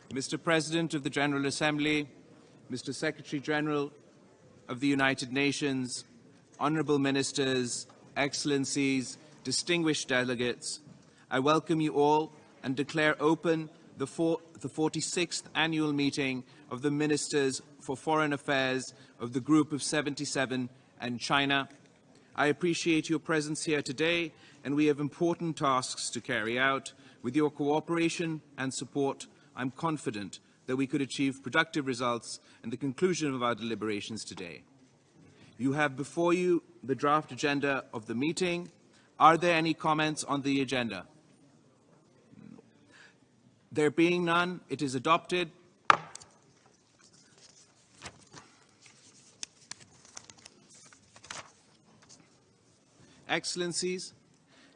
Mr. President of the General Assembly, Mr. Secretary General of the United Nations, Honourable Ministers, Excellencies, distinguished delegates, I welcome you all and declare open the 46th annual meeting of the Ministers for Foreign Affairs of the Group of 77 and China. I appreciate your presence here today, and we have important tasks to carry out. With your cooperation and support, I'm confident that we could achieve productive results in the conclusion of our deliberations today. You have before you the draft agenda of the meeting. Are there any comments on the agenda? There being none, it is adopted. Excellencies,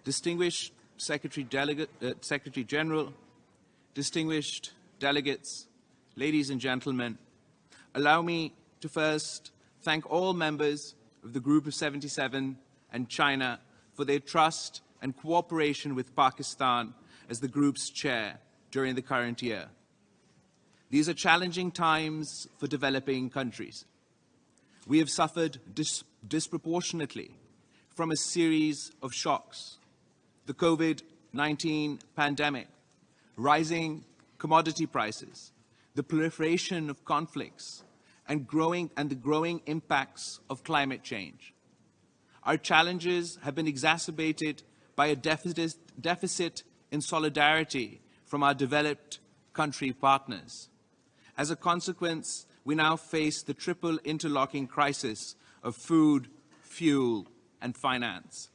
distinguished Secretary General, distinguished delegates, ladies and gentlemen, allow me to first thank all members of the Group of 77 and China for their trust and cooperation with Pakistan as the Group's chair during the current year. These are challenging times for developing countries. We have suffered disproportionately from a series of shocks: the COVID-19 pandemic, rising commodity prices, the proliferation of conflicts, and the growing impacts of climate change. Our challenges have been exacerbated by a deficit in solidarity from our developed country partners. As a consequence, we now face the triple interlocking crisis of food, fuel, and finance.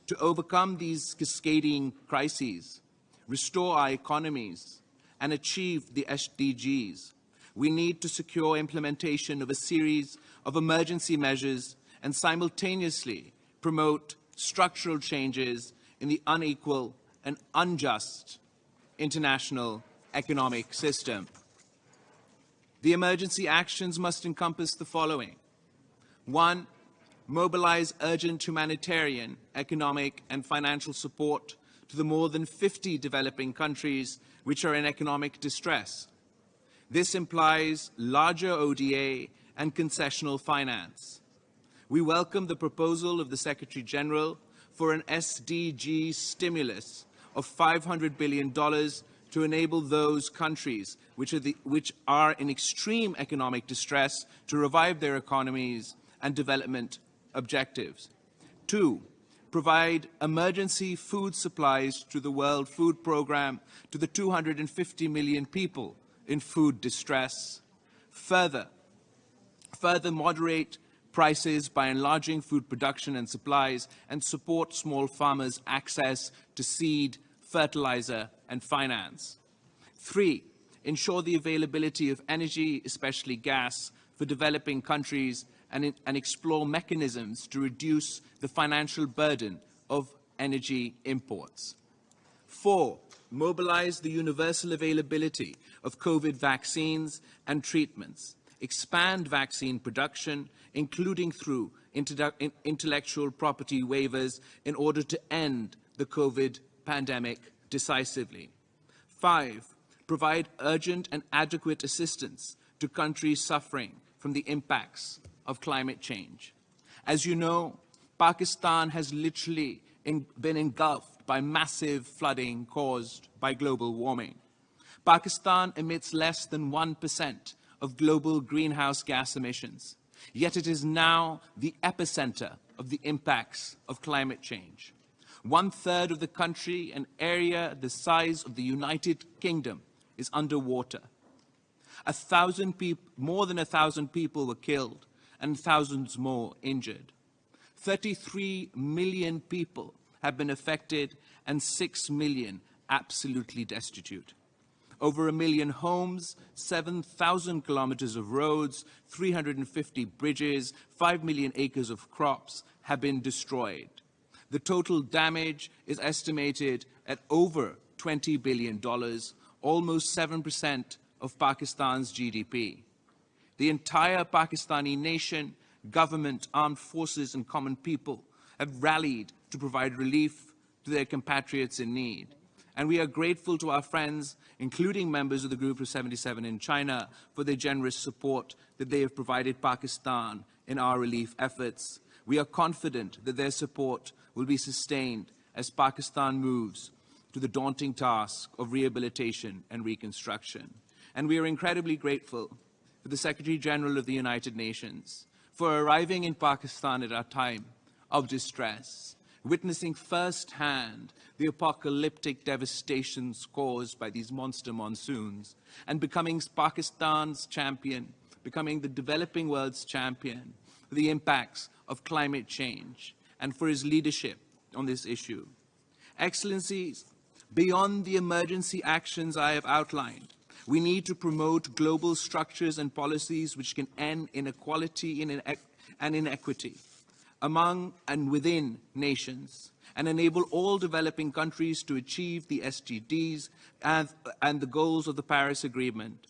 To overcome these cascading crises, restore our economies, and achieve the SDGs, we need to secure implementation of a series of emergency measures and simultaneously promote structural changes in the unequal and unjust international economic system. The emergency actions must encompass the following. 1. Mobilize urgent humanitarian, economic, and financial support to the more than 50 developing countries which are in economic distress. This implies larger ODA and concessional finance. We welcome the proposal of the Secretary General for an SDG stimulus of $500 billion to enable those countries which are in extreme economic distress to revive their economies and development objectives. 2. Provide emergency food supplies to the World Food Programme to the 250 million people in food distress. Further moderate prices by enlarging food production and supplies, and support small farmers' access to seed, fertilizer, and finance. 3. Ensure the availability of energy, especially gas, for developing countries and explore mechanisms to reduce the financial burden of energy imports. 4. Mobilize the universal availability of COVID vaccines and treatments. Expand vaccine production, including through intellectual property waivers, in order to end the COVID pandemic decisively. 5. Provide urgent and adequate assistance to countries suffering from the impacts of climate change. As you know, Pakistan has literally been engulfed by massive flooding caused by global warming. Pakistan emits less than 1% of global greenhouse gas emissions, yet it is now the epicenter of the impacts of climate change. 1/3 of the country, an area the size of the United Kingdom, is underwater. More than 1,000 people were killed and thousands more injured. 33 million people have been affected and 6 million absolutely destitute. Over 1 million homes, 7,000 kilometers of roads, 350 bridges, 5 million acres of crops have been destroyed. The total damage is estimated at over $20 billion, almost 7% of Pakistan's GDP. The entire Pakistani nation, government, armed forces, and common people have rallied to provide relief to their compatriots in need. And we are grateful to our friends, including members of the Group of 77 in China, for their generous support that they have provided Pakistan in our relief efforts. We are confident that their support will be sustained as Pakistan moves to the daunting task of rehabilitation and reconstruction. And we are incredibly grateful for the Secretary General of the United Nations for arriving in Pakistan at a time of distress, witnessing firsthand the apocalyptic devastations caused by these monster monsoons, and becoming Pakistan's champion, becoming the developing world's champion for the impacts of climate change, and for his leadership on this issue. Excellencies, beyond the emergency actions I have outlined, we need to promote global structures and policies which can end inequality and inequity among and within nations, and enable all developing countries to achieve the SDGs and the goals of the Paris Agreement.